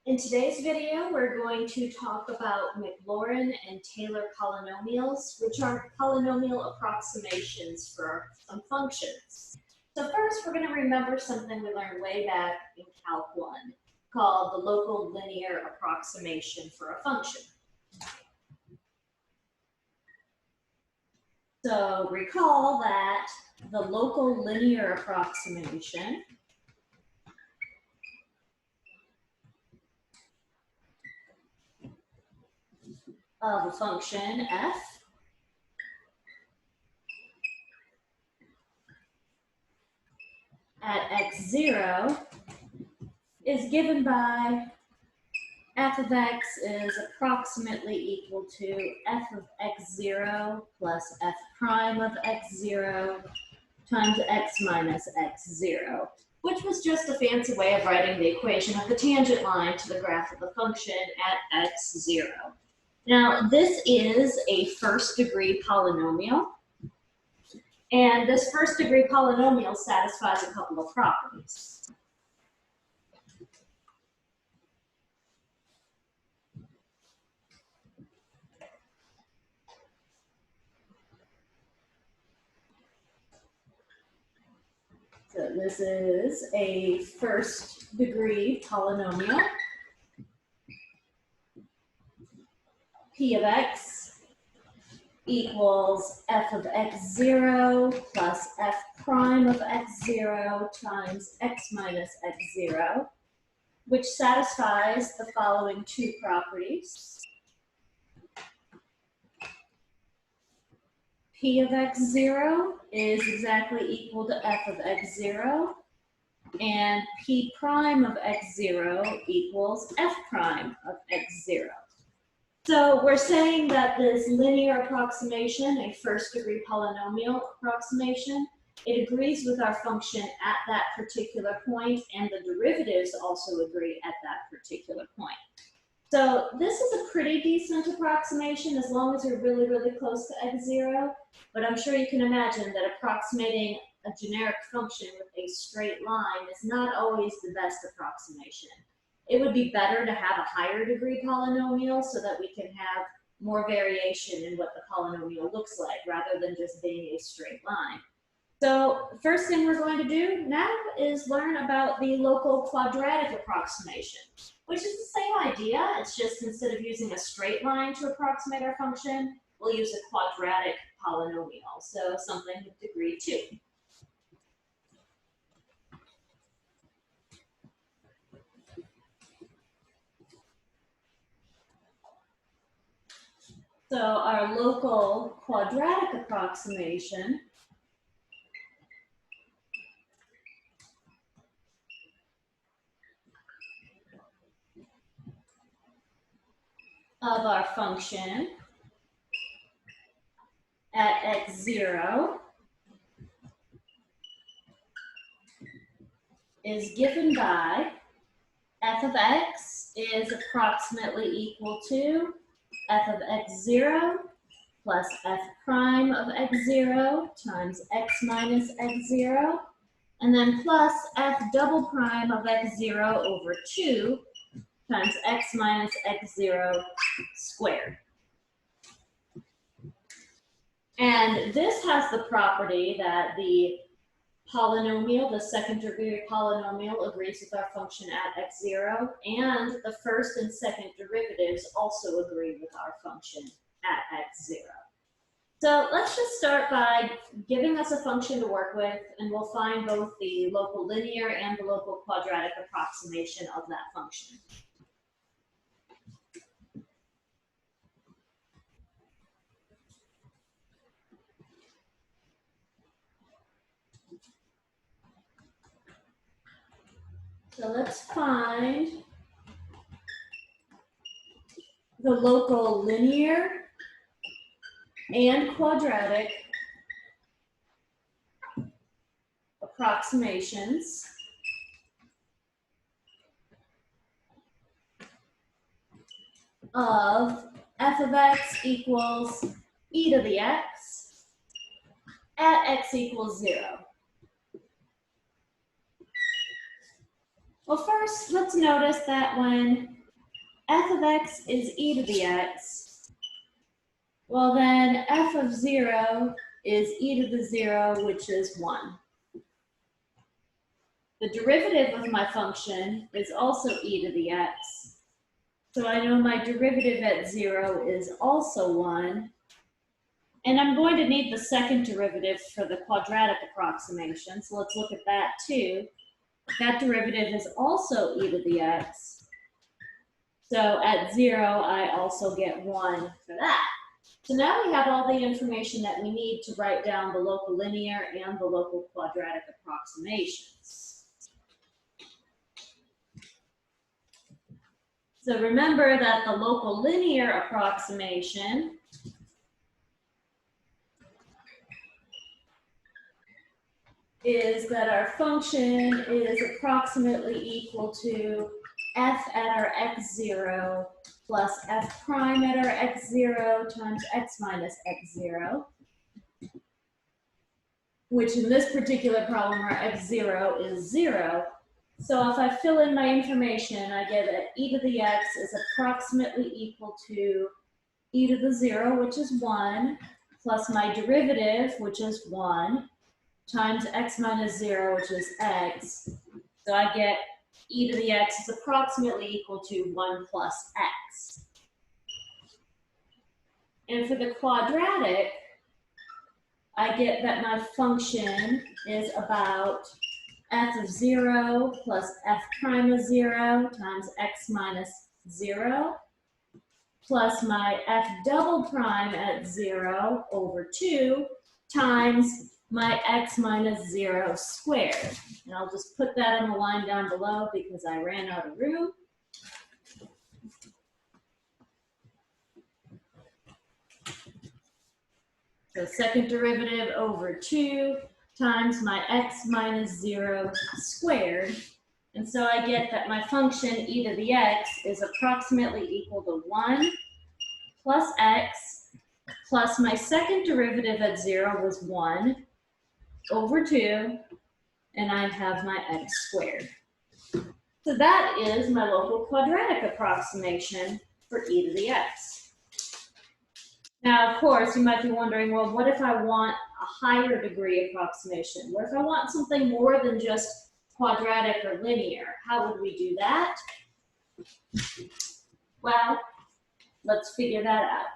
In today's video, we're going to talk about MacLaurin and Taylor polynomials, which are polynomial approximations for some functions. So first, we're going to remember something we learned way back in Calc 1 called the local linear approximation for a function. So recall that the local linear approximation of a function f at x0 is given by f of x is approximately equal to f of x0 plus f prime of x0 times x minus x0, which was just a fancy way of writing the equation of the tangent line to the graph of the function at x0. Now, this is a first-degree polynomial, and this first-degree polynomial satisfies a couple of properties. So this is a first-degree polynomial. P of x equals f of x0 plus f prime of x0 times x minus x0, which satisfies the following two properties. P of x0 is exactly equal to f of x0, and P prime of x0 equals f prime of x0. So we're saying that this linear approximation, a first-degree polynomial approximation, it agrees with our function at that particular point, and the derivatives also agree at that particular point. So this is a pretty decent approximation as long as you're really, really close to x0, but I'm sure you can imagine that approximating a generic function with a straight line is not always the best approximation. It would be better to have a higher degree polynomial so that we can have more variation in what the polynomial looks like rather than just being a straight line. So the first thing we're going to do now is learn about the local quadratic approximation, which is the same idea. It's just instead of using a straight line to approximate our function, we'll use a quadratic polynomial, so something with degree 2. So our local quadratic approximation of our function at x0 is given by f of x is approximately equal to f of x0 plus f prime of x0 times x minus x0, and then plus f double prime of x0 over 2 times x minus x0 squared. And this has the property that the polynomial, the second degree polynomial, agrees with our function at x0, and the first and second derivatives also agree with our function at x0. So let's just start by giving us a function to work with, and we'll find both the local linear and the local quadratic approximation of that function. So let's find the local linear and quadratic approximations of f of x equals e to the x at x equals 0. Well, first, let's notice that when f of x is e to the x, well then f of 0 is e to the 0, which is 1. The derivative of my function is also e to the x, so I know my derivative at 0 is also 1. And I'm going to need the second derivative for the quadratic approximation, so let's look at that too. That derivative is also e to the x. So at 0, I also get 1 for that. So now we have all the information that we need to write down the local linear and the local quadratic approximations. So remember that the local linear approximation is that our function is approximately equal to f at our x0 plus f prime at our x0 times x minus x0, which in this particular problem our x0 is 0. So if I fill in my information, I get that e to the x is approximately equal to e to the 0, which is 1, plus my derivative, which is 1, times x minus 0, which is x. So I get e to the x is approximately equal to 1 plus x. And for the quadratic, I get that my function is about f of 0 plus f prime of 0 times x minus 0, plus my f double prime at 0 over 2 times my x minus 0 squared. And I'll just put that on the line down below because I ran out of room. So second derivative over 2 times my x minus 0 squared. And so I get that my function e to the x is approximately equal to 1 plus x plus my second derivative at 0 was 1 over 2, and I have my x squared. So that is my local quadratic approximation for e to the x. Now, of course, you might be wondering, well, what if I want a higher degree approximation? What if I want something more than just quadratic or linear? How would we do that? Well, let's figure that out.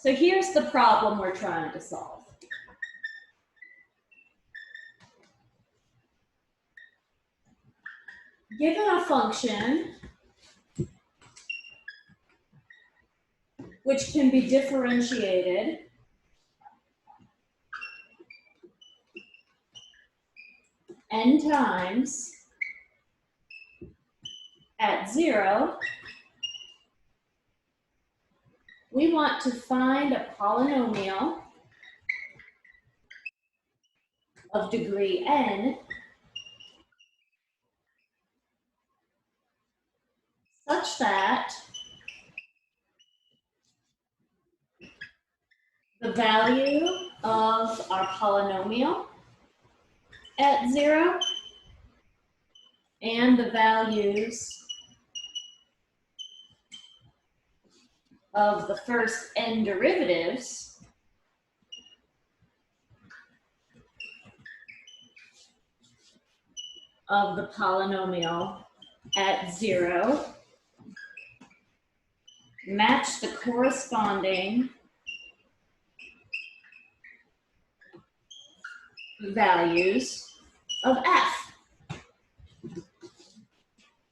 So here's the problem we're trying to solve. Given a function which can be differentiated n times at 0, we want to find a polynomial of degree n such that the value of our polynomial at 0 and the values of the first n derivatives of the polynomial at 0 match the corresponding values of f.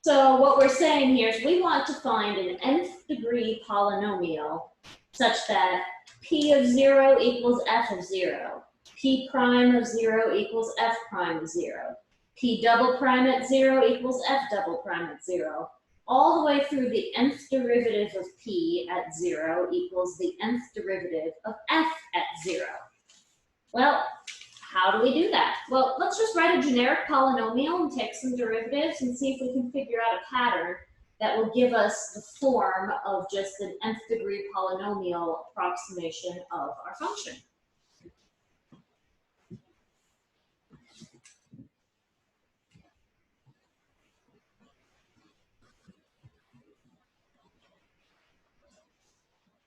So what we're saying here is we want to find an nth degree polynomial such that p of 0 equals f of 0, p prime of 0 equals f prime of 0, p double prime at 0 equals f double prime at 0, all the way through the nth derivative of p at 0 equals the nth derivative of f at 0. Well, how do we do that? Well, let's just write a generic polynomial and take some derivatives and see if we can figure out a pattern that will give us the form of just an nth degree polynomial approximation of our function.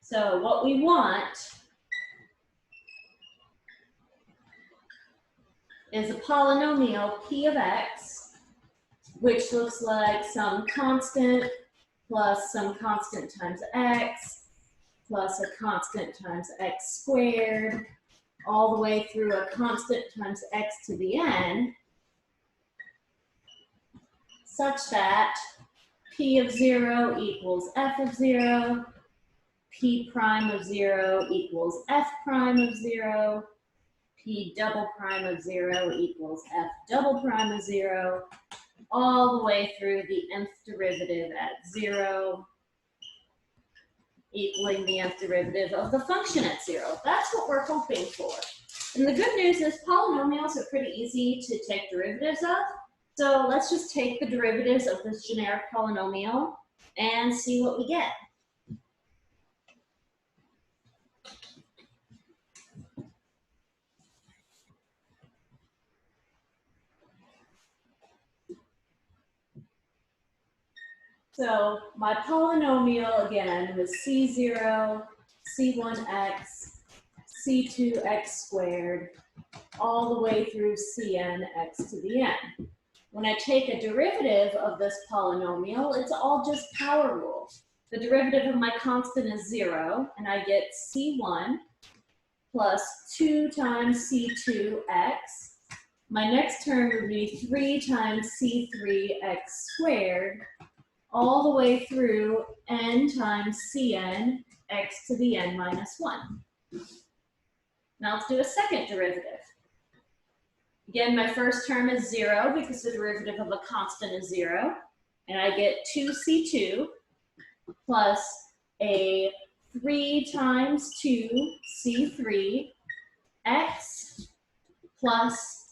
So what we want is a polynomial p of x, which looks like some constant plus some constant times x plus a constant times x squared, all the way through a constant times x to the n, such that p of 0 equals f of 0, p prime of 0 equals f prime of 0, p double prime of 0 equals f double prime of 0, all the way through the nth derivative at 0, equaling the nth derivative of the function at 0. That's what we're hoping for. And the good news is polynomials are pretty easy to take derivatives of. So let's just take the derivatives of this generic polynomial and see what we get. So my polynomial, again, was C0, C1x, C2x squared, all the way through Cn x to the n. When I take a derivative of this polynomial, it's all just power rule. The derivative of my constant is 0, and I get C1 plus 2 times C2x. My next term would be 3 times C3x squared, all the way through n times Cn x to the n minus 1. Now let's do a second derivative. Again, my first term is 0 because the derivative of a constant is 0. And I get 2c2 plus a 3 times 2c3 x plus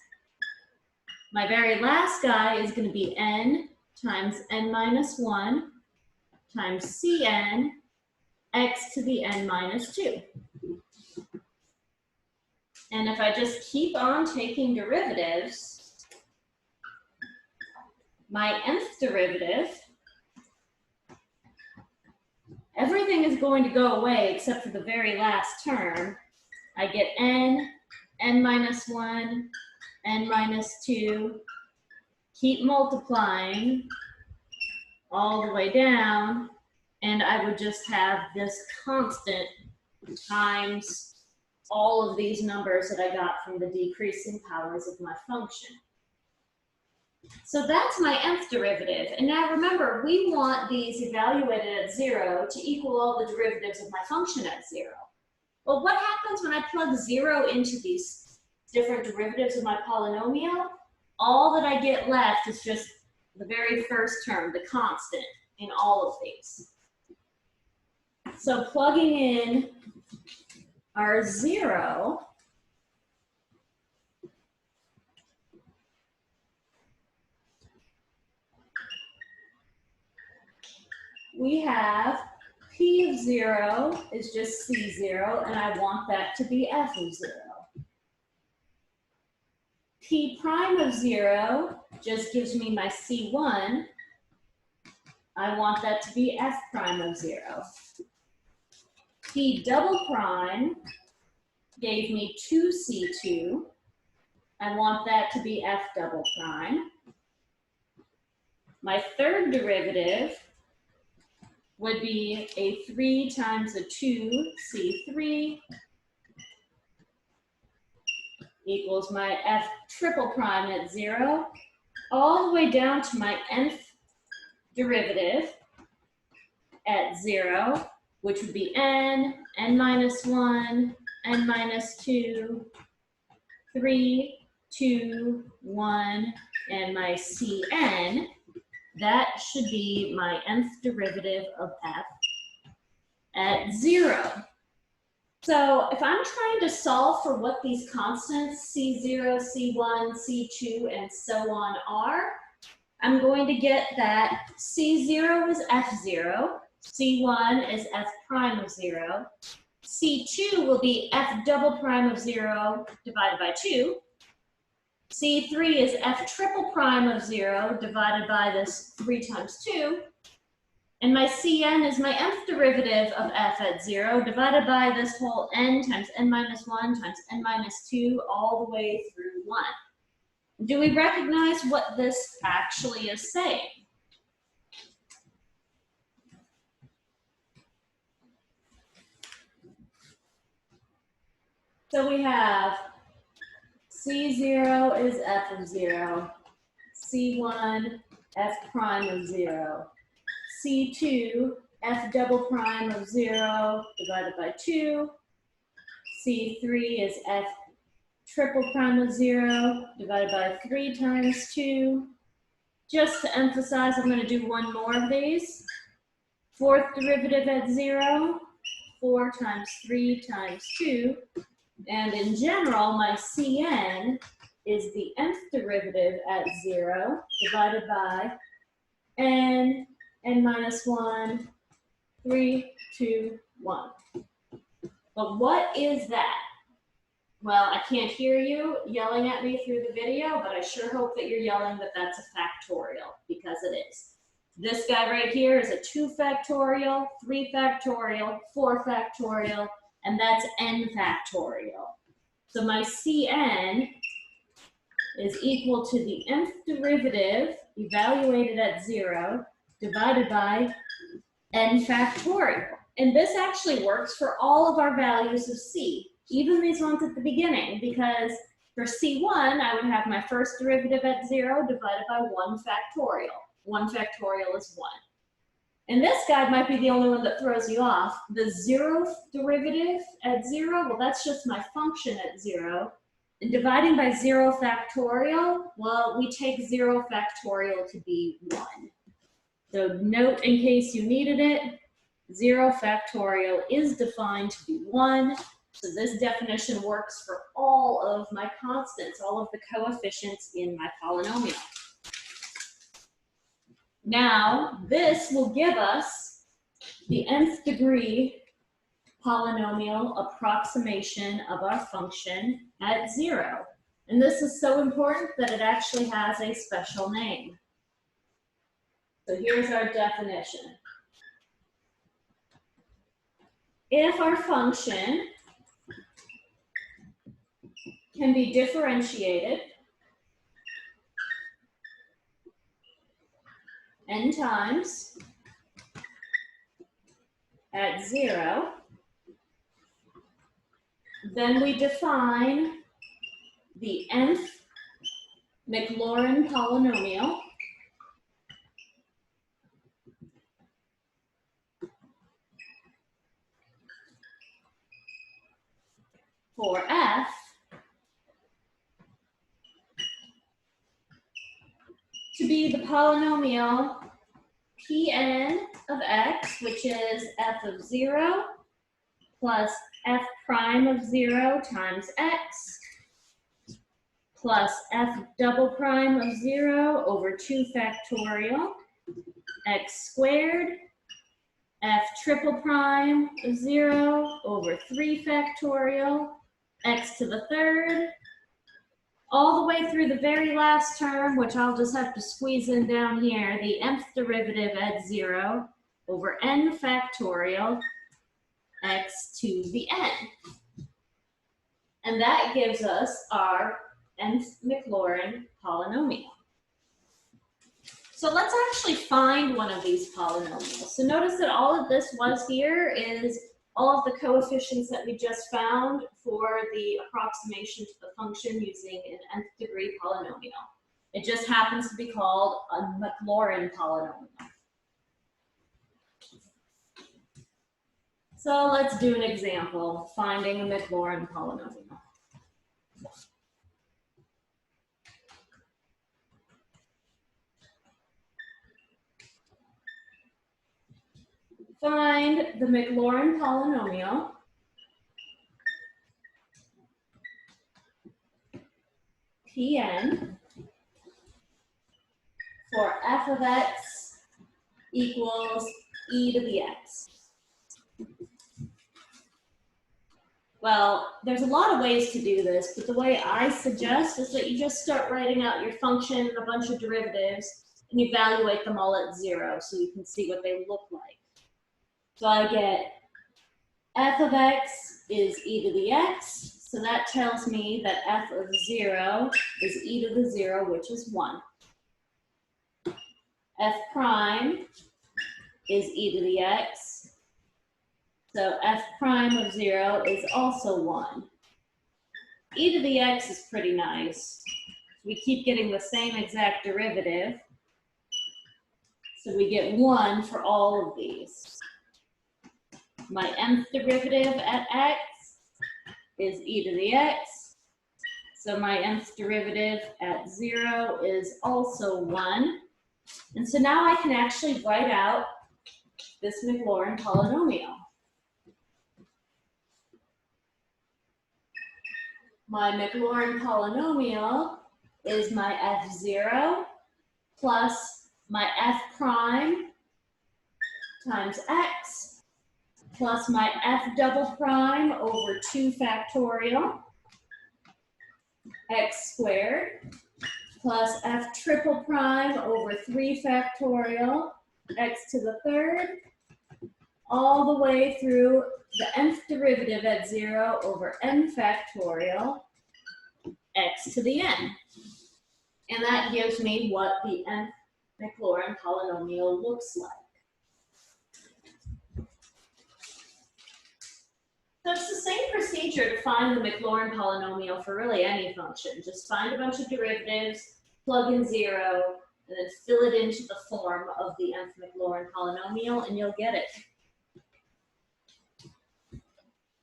my very last guy is going to be n times n minus 1 times Cn x to the n minus 2. And if I just keep on taking derivatives, my nth derivative, everything is going to go away except for the very last term. I get n, n minus 1, n minus 2, keep multiplying all the way down, and I would just have this constant times all of these numbers that I got from the decreasing powers of my function. So that's my nth derivative. And now remember, we want these evaluated at 0 to equal all the derivatives of my function at 0. Well, what happens when I plug 0 into these different derivatives of my polynomial? All that I get left is just the very first term, the constant, in all of these. So plugging in our 0, we have p of 0 is just c0, and I want that to be f of 0. P prime of 0 just gives me my c1. I want that to be f prime of 0. P double prime gave me 2c2. I want that to be f double prime. My third derivative would be a 3 times a 2c3 equals my f triple prime at 0, all the way down to my nth derivative at 0, which would be n, n minus 1, n minus 2, 3, 2, 1, and my Cn. That should be my nth derivative of f at 0. So if I'm trying to solve for what these constants, C0, C1, C2, and so on are, I'm going to get that C0 is F0, C1 is F prime of 0, C2 will be F double prime of 0 divided by 2, C3 is F triple prime of 0 divided by this 3 times 2, And my Cn is my nth derivative of f at 0 divided by this whole n times n minus 1 times n minus 2 all the way through 1. Do we recognize what this actually is saying? So we have C0 is f of 0, C1 f prime of 0, C2 f double prime of 0 divided by 2, C3 is f triple prime of 0 divided by 3 times 2. Just to emphasize, I'm going to do one more of these. Fourth derivative at 0, 4 times 3 times 2. And in general, my Cn is the nth derivative at 0 divided by n minus 1, 3, 2, 1. But what is that? Well, I can't hear you yelling at me through the video, but I sure hope that you're yelling that that's a factorial, because it is. This guy right here is a 2 factorial, 3 factorial, 4 factorial, and that's n factorial. So my Cn is equal to the nth derivative, evaluated at 0, divided by n factorial. And this actually works for all of our values of c, even these ones at the beginning, because for C1, I would have my first derivative at 0 divided by 1 factorial. 1 factorial is 1. And this guy might be the only one that throws you off. The 0th derivative at 0, well, that's just my function at 0. And dividing by 0 factorial, well, we take 0 factorial to be 1. So note in case you needed it, 0 factorial is defined to be 1. So this definition works for all of my constants, all of the coefficients in my polynomial. Now, this will give us the nth degree polynomial approximation of our function at 0. And this is so important that it actually has a special name. So here's our definition. If our function can be differentiated n times at 0, then we define the nth MacLaurin polynomial for f to be the polynomial Pn of x, which is f of 0 plus f prime of 0 times x plus f double prime of 0 over 2 factorial x squared, f triple prime of 0 over 3 factorial x to the third, all the way through the very last term, which I'll just have to squeeze in down here, the nth derivative at 0 over n factorial x to the n. And that gives us our nth MacLaurin polynomial. So let's actually find one of these polynomials. So notice that all of this was here is all of the coefficients that we just found for the approximation to the function using an nth degree polynomial. It just happens to be called a MacLaurin polynomial. So let's do an example, finding a MacLaurin polynomial. Find the MacLaurin polynomial Pn for f of x equals e to the x. Well, there's a lot of ways to do this, but the way I suggest is that you just start writing out your function and a bunch of derivatives, and evaluate them all at 0 so you can see what they look like. So I get f of x is e to the x, so that tells me that f of 0 is e to the 0, which is 1. F prime is e to the x, so f prime of 0 is also 1. E to the x is pretty nice. We keep getting the same exact derivative, so we get 1 for all of these. My nth derivative at x is e to the x, so my nth derivative at 0 is also 1. And so now I can actually write out this MacLaurin polynomial. My MacLaurin polynomial is my f0 plus my f prime times x plus my f double prime over 2 factorial x squared plus f triple prime over 3 factorial x to the third, all the way through the nth derivative at 0 over n factorial x to the n. And that gives me what the nth MacLaurin polynomial looks like. So it's the same procedure to find the MacLaurin polynomial for really any function. Just find a bunch of derivatives, plug in 0, and then fill it into the form of the nth MacLaurin polynomial, and you'll get it.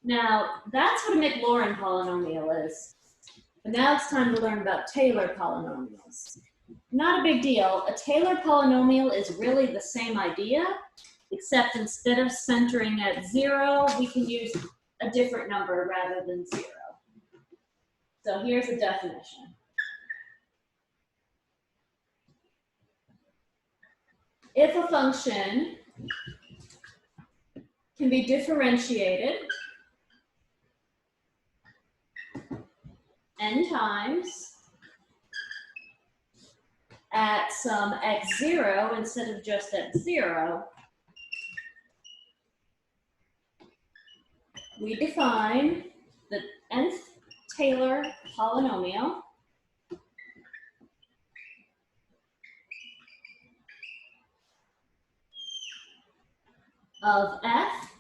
Now, that's what a MacLaurin polynomial is. But now it's time to learn about Taylor polynomials. Not a big deal. A Taylor polynomial is really the same idea, except instead of centering at 0, we can use a different number rather than 0. So here's a definition. If a function can be differentiated n times at some x0 instead of just at 0, we define the nth Taylor polynomial of f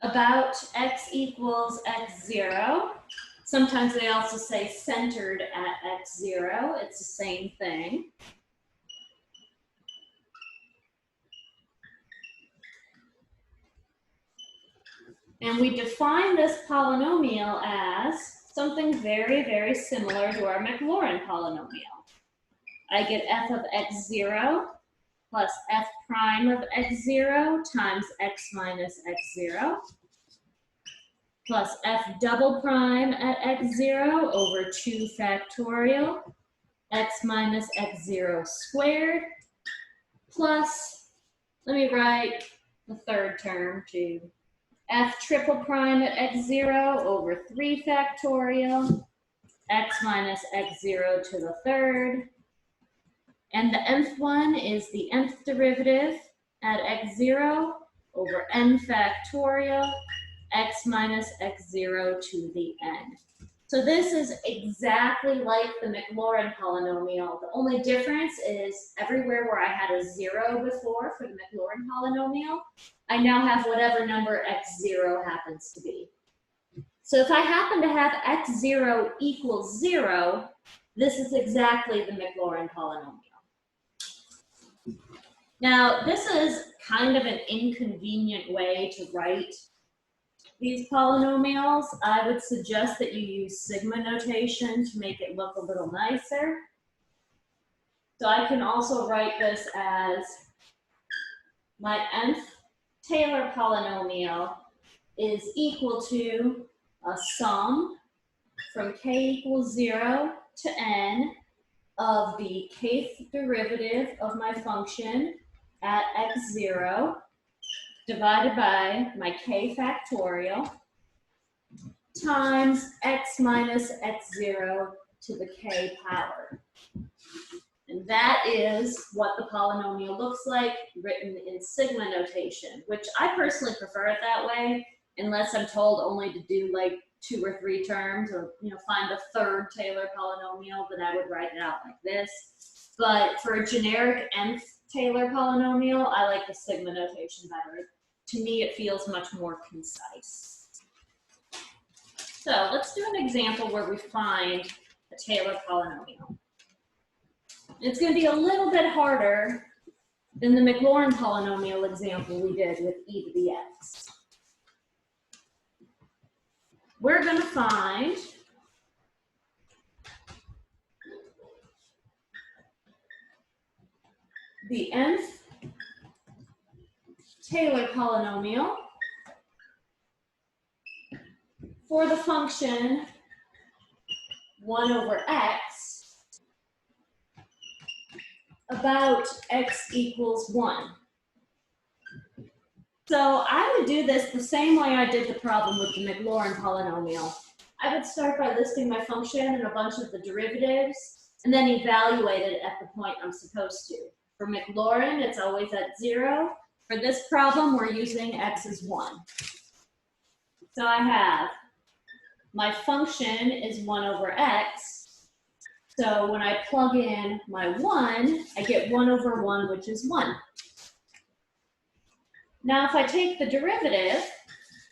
about x equals x0. Sometimes they also say centered at x0. It's the same thing. And we define this polynomial as something very, very similar to our MacLaurin polynomial. I get f of x0 plus f prime of x0 times x minus x0 plus f double prime at x0 over 2 factorial x minus x0 squared plus, let me write the third term too, f triple prime at x0 over 3 factorial x minus x0 to the third. And the nth one is the nth derivative at x0 over n factorial x minus x0 to the n. So this is exactly like the MacLaurin polynomial. The only difference is everywhere where I had a 0 before for the MacLaurin polynomial, I now have whatever number x0 happens to be. So if I happen to have x0 equals 0, this is exactly the MacLaurin polynomial. Now, this is kind of an inconvenient way to write these polynomials. I would suggest that you use sigma notation to make it look a little nicer. So I can also write this as my nth Taylor polynomial is equal to a sum from k equals 0 to n of the kth derivative of my function at x0 divided by my k factorial times x minus x0 to the k power. And that is what the polynomial looks like written in sigma notation, which I personally prefer it that way, unless I'm told only to do like 2 or 3 terms, or find a third Taylor polynomial, then I would write it out like this. But for a generic nth Taylor polynomial, I like the sigma notation better. To me, it feels much more concise. So let's do an example where we find a Taylor polynomial. It's going to be a little bit harder than the MacLaurin polynomial example we did with e to the x. We're going to find the nth Taylor polynomial for the function 1 over x about x equals 1. So I would do this the same way I did the problem with the MacLaurin polynomial. I would start by listing my function and a bunch of the derivatives, and then evaluate it at the point I'm supposed to. For MacLaurin, it's always at 0. For this problem, we're using x is 1. So I have my function is 1 over x. So when I plug in my 1, I get 1 over 1, which is 1. Now, if I take the derivative,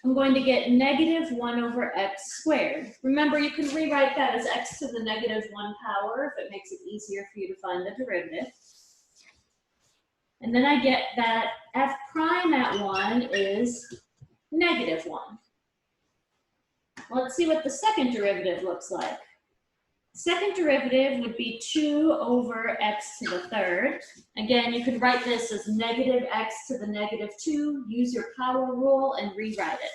I'm going to get negative 1 over x squared. Remember, you can rewrite that as x to the negative 1 power if it makes it easier for you to find the derivative. And then I get that f prime at 1 is negative 1. Let's see what the second derivative looks like. Second derivative would be 2 over x to the third. Again, you could write this as negative x to the negative 2, use your power rule, and rewrite it.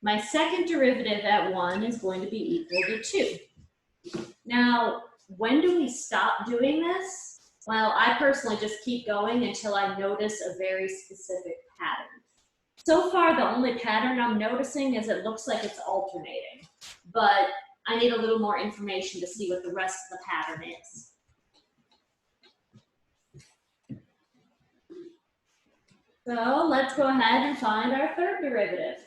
My second derivative at 1 is going to be equal to 2. Now, when do we stop doing this? Well, I personally just keep going until I notice a very specific pattern. So far, the only pattern I'm noticing is it looks like it's alternating, but I need a little more information to see what the rest of the pattern is. So let's go ahead and find our third derivative.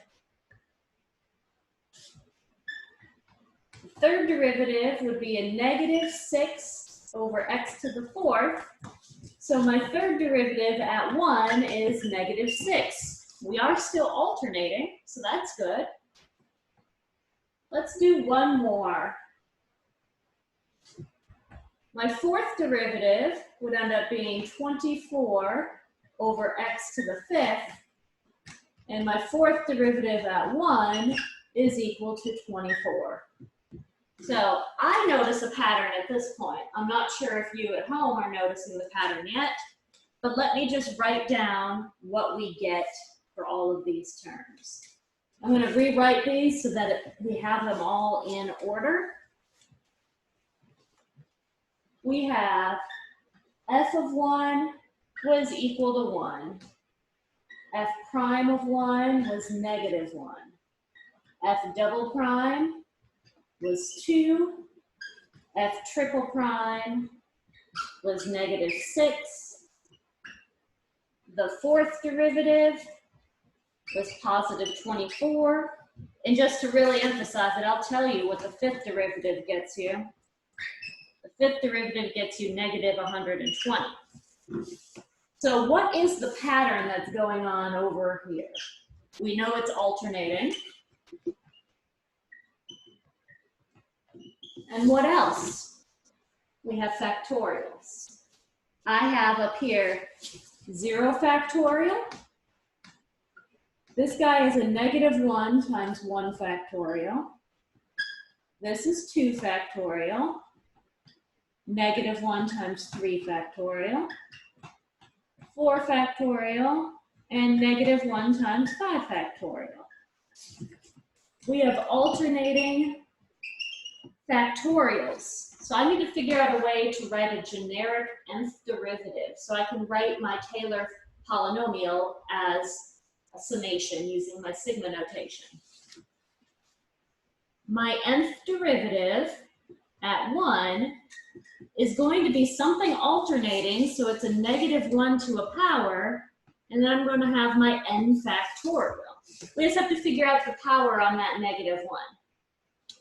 The third derivative would be a negative 6 over x to the fourth. So my third derivative at 1 is negative 6. We are still alternating, so that's good. Let's do one more. My fourth derivative would end up being 24 over x to the fifth, and my fourth derivative at 1 is equal to 24. So I notice a pattern at this point. I'm not sure if you at home are noticing the pattern yet, but let me just write down what we get for all of these terms. I'm going to rewrite these so that we have them all in order. We have f of 1 was equal to 1. F prime of 1 was negative 1. F double prime was 2. F triple prime was negative 6. The fourth derivative was positive 24. And just to really emphasize it, I'll tell you what the fifth derivative gets you. The fifth derivative gets you negative 120. So what is the pattern that's going on over here? We know it's alternating. And what else? We have factorials. I have up here 0 factorial. This guy is a negative 1 times 1 factorial. This is 2 factorial. Negative 1 times 3 factorial. 4 factorial. And negative 1 times 5 factorial. We have alternating factorials. So I need to figure out a way to write a generic nth derivative so I can write my Taylor polynomial as a summation using my sigma notation. my nth derivative at 1 is going to be something alternating, so it's a -1 to a power, and then I'm going to have my n factorial. We just have to figure out the power on that -1.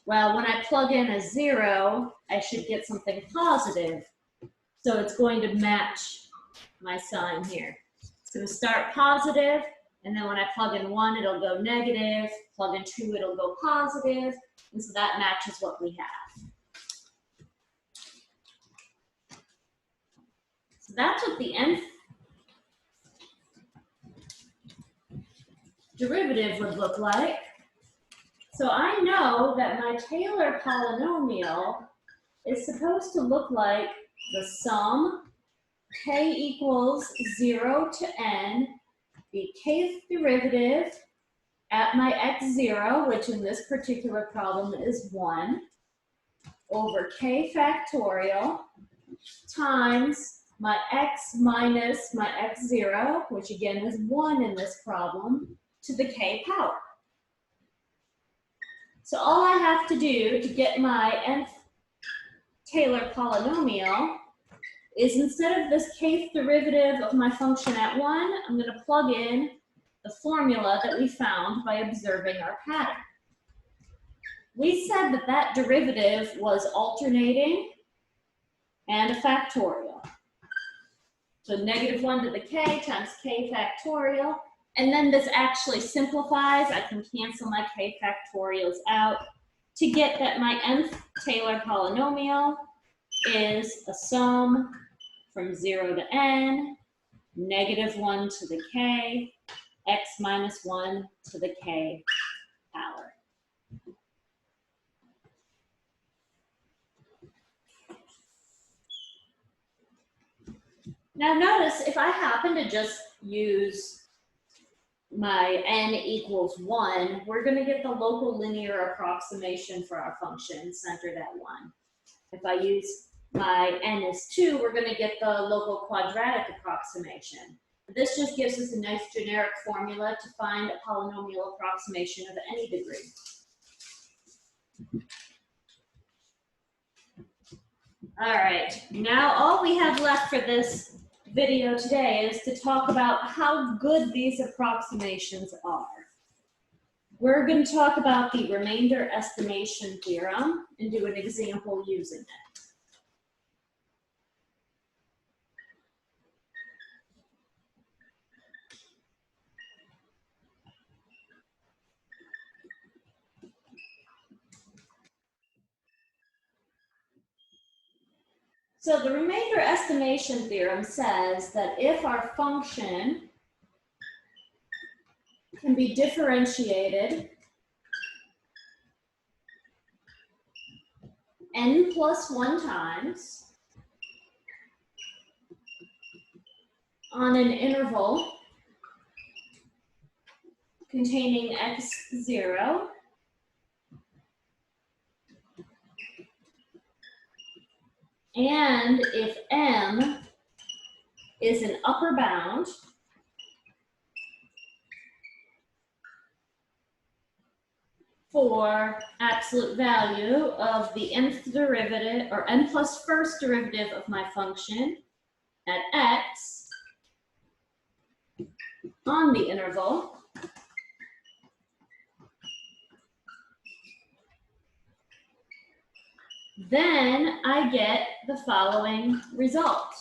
Well, when I plug in a 0, I should get something positive, so it's going to match my sign here. So we start positive, and then when I plug in 1, it'll go negative, plug in 2, it'll go positive, and so that matches what we have. So that's what the nth derivative would look like. So I know that my Taylor polynomial is supposed to look like the sum k equals 0 to n, the kth derivative at my x0, which in this particular problem is 1, over k factorial times my x minus my x0, which again is 1 in this problem, to the k power. So all I have to do to get my nth Taylor polynomial is, instead of this kth derivative of my function at 1, I'm going to plug in the formula that we found by observing our pattern. We said that that derivative was alternating and a factorial. So -1 to the k times k factorial. And then this actually simplifies. I can cancel my k factorials out to get that my nth Taylor polynomial is a sum from 0 to n, -1 to the k, x minus 1 to the k power. Now notice, if I happen to just use my n equals 1, we're going to get the local linear approximation for our function centered at 1. If I use my n is 2, we're going to get the local quadratic approximation. This just gives us a nice generic formula to find a polynomial approximation of any degree. All right, now all we have left for this video today is to talk about how good these approximations are. We're going to talk about the remainder estimation theorem and do an example using it. So the remainder estimation theorem says that if our function can be differentiated n plus 1 times on an interval containing x0 and if m is an upper bound for absolute value of the nth derivative, or n plus first derivative of my function at x on the interval, then I get the following result.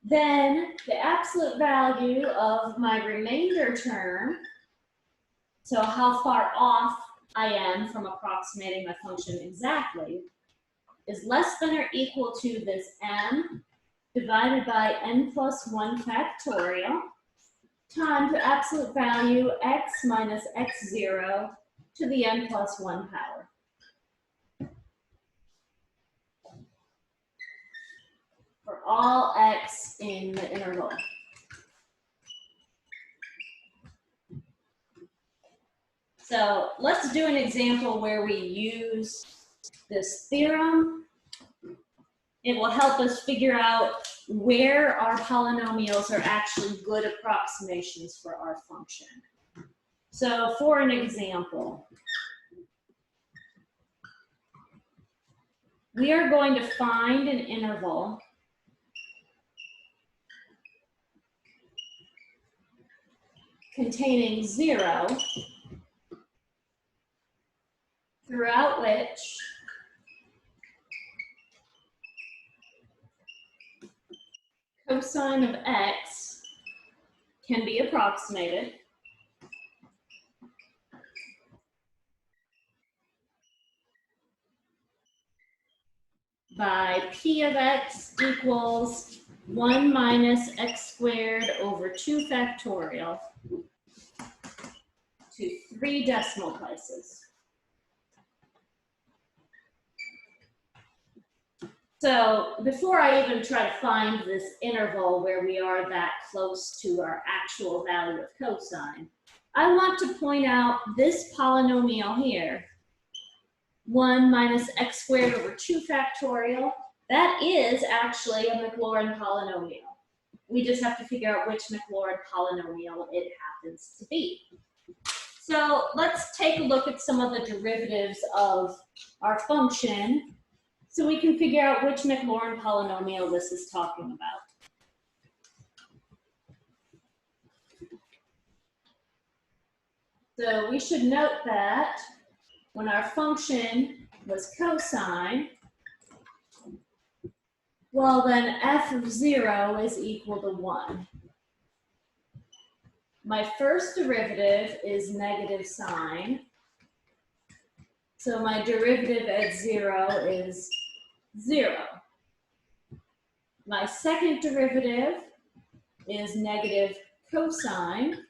Then the absolute value of my remainder term, so how far off I am from approximating my function exactly, is less than or equal to this m divided by n plus 1 factorial times the absolute value x minus x0 to the n plus 1 power. For all x in the interval. So let's do an example where we use this theorem It will help us figure out where our polynomials are actually good approximations for our function. So for an example, we are going to find an interval containing 0, throughout which cosine of x can be approximated by p of x equals 1 minus x squared over 2 factorial to 3 decimal places. So before I even try to find this interval where we are that close to our actual value of cosine, I want to point out this polynomial here, 1 minus x squared over 2 factorial. That is actually a MacLaurin polynomial. We just have to figure out which MacLaurin polynomial it happens to be. So let's take a look at some of the derivatives of our function so we can figure out which MacLaurin polynomial this is talking about. So we should note that when our function was cosine, well then f of 0 is equal to 1. My first derivative is negative sine. So my derivative at 0 is 0. My second derivative is negative cosine.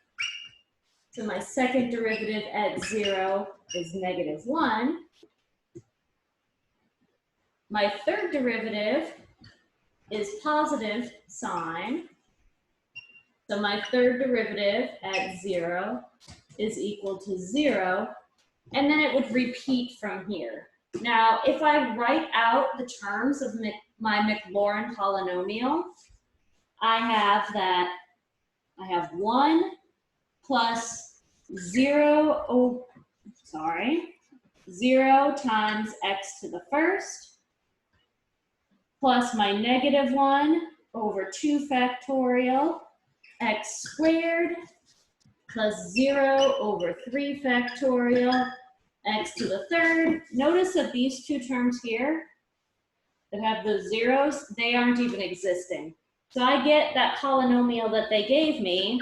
So my second derivative at 0 is negative 1. My third derivative is positive sine. So my third derivative at 0 is equal to 0. And then it would repeat from here. Now, if I write out the terms of my MacLaurin polynomial, I have 1 plus 0 times x to the first, plus my negative 1 over 2 factorial, x squared, plus 0 over 3 factorial, x to the third. Notice that these two terms here that have those zeros, they aren't even existing. So I get that polynomial that they gave me,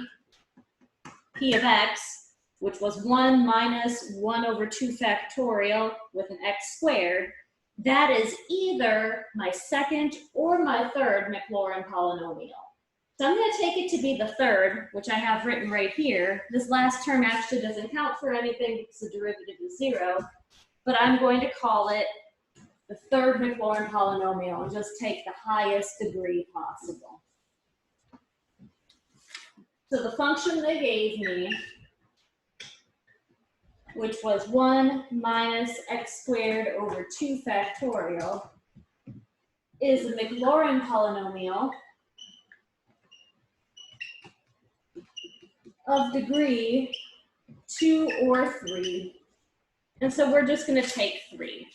p of x, which was 1 minus 1 over 2 factorial with an x squared. That is either my second or my third MacLaurin polynomial. So I'm going to take it to be the third, which I have written right here. This last term actually doesn't count for anything because the derivative is 0, but I'm going to call it the third MacLaurin polynomial and just take the highest degree possible. So the function they gave me, which was 1 minus x squared over 2 factorial, is a MacLaurin polynomial of degree 2 or 3. And so we're just going to take 3.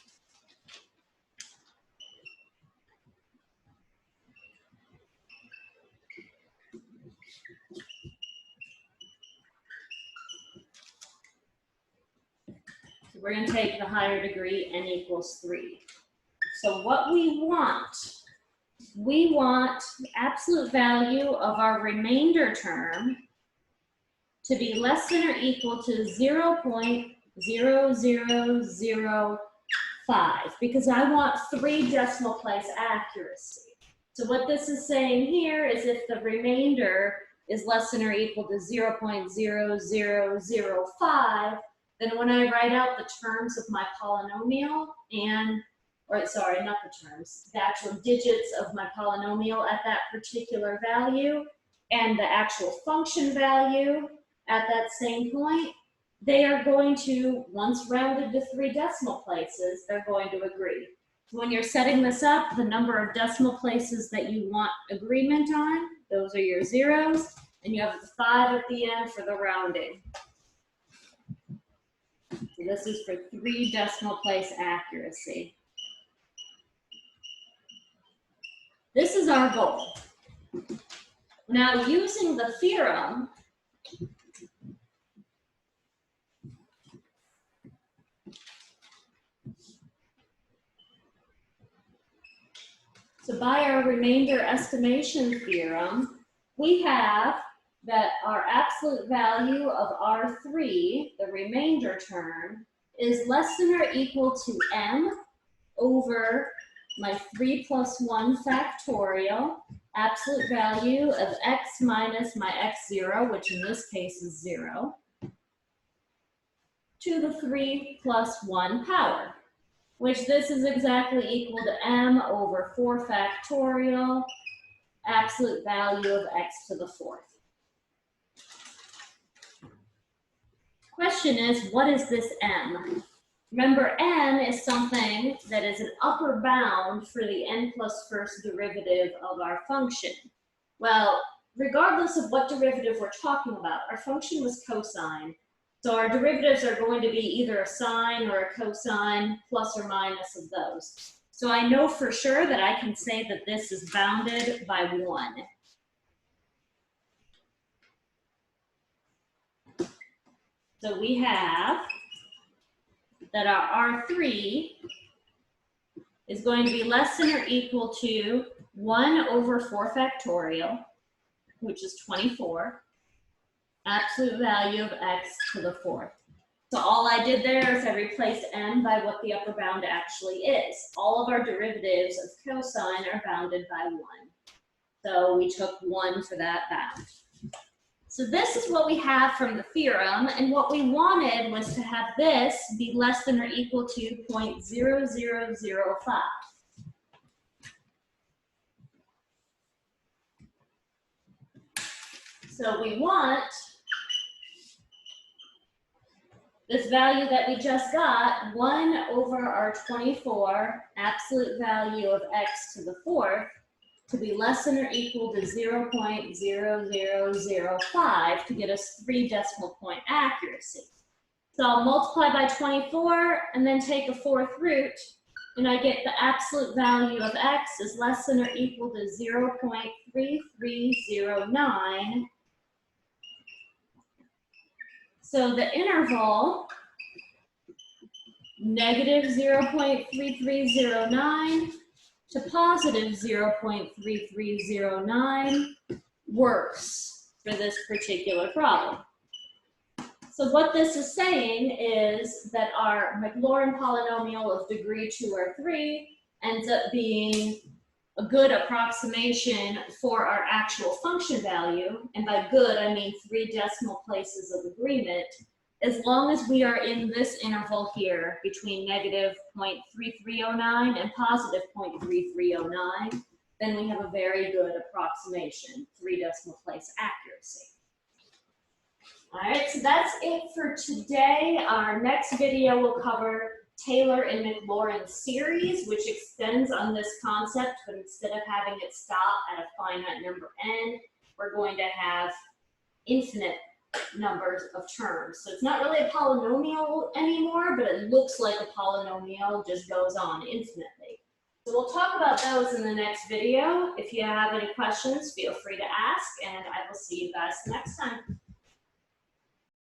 So we're going to take the higher degree, n equals 3. So what we want the absolute value of our remainder term to be less than or equal to 0.0005 because I want 3 decimal place accuracy. So what this is saying here is if the remainder is less than or equal to 0.0005, then when I write out the terms of my polynomial not the terms, the actual digits of my polynomial at that particular value and the actual function value at that same point, they are going to, once rounded to 3 decimal places, they're going to agree. When you're setting this up, the number of decimal places that you want agreement on, those are your zeros, and you have the 5 at the end for the rounding. So this is for 3 decimal place accuracy. This is our goal. Now, using the theorem, so by our remainder estimation theorem, we have that our absolute value of R3, the remainder term, is less than or equal to m over my 3 plus 1 factorial, absolute value of x minus my x0, which in this case is 0, to the 3 plus 1 power, which this is exactly equal to m over 4 factorial, absolute value of x to the 4th. Question is, what is this m? Remember, n is something that is an upper bound for the n plus first derivative of our function. Well, regardless of what derivative we're talking about, our function was cosine. So our derivatives are going to be either a sine or a cosine, plus or minus of those. So I know for sure that I can say that this is bounded by 1. So we have that our R3 is going to be less than or equal to 1 over 4 factorial, which is 24, absolute value of x to the 4th. So all I did there is I replaced m by what the upper bound actually is. All of our derivatives of cosine are bounded by 1. So we took 1 for that bound. So this is what we have from the theorem, and what we wanted was to have this be less than or equal to 0.0005. So we want this value that we just got, 1 over our 24 absolute value of x to the 4th, to be less than or equal to 0.0005 to get us 3 decimal point accuracy. So I'll multiply by 24 and then take a 4th root, and I get the absolute value of x is less than or equal to 0.3309. So the interval, negative 0.3309 to positive 0.3309 works for this particular problem. So what this is saying is that our MacLaurin polynomial of degree 2 or 3 ends up being a good approximation for our actual function value, and by good I mean 3 decimal places of agreement, as long as we are in this interval here between negative 0.3309 and positive 0.3309, then we have a very good approximation, 3 decimal place accuracy. All right, so that's it for today. Our next video will cover Taylor and MacLaurin series, which extends on this concept, but instead of having it stop at a finite number n, we're going to have infinite numbers of terms. So it's not really a polynomial anymore, but it looks like a polynomial, just goes on infinitely. So we'll talk about those in the next video. If you have any questions, feel free to ask, and I will see you guys next time.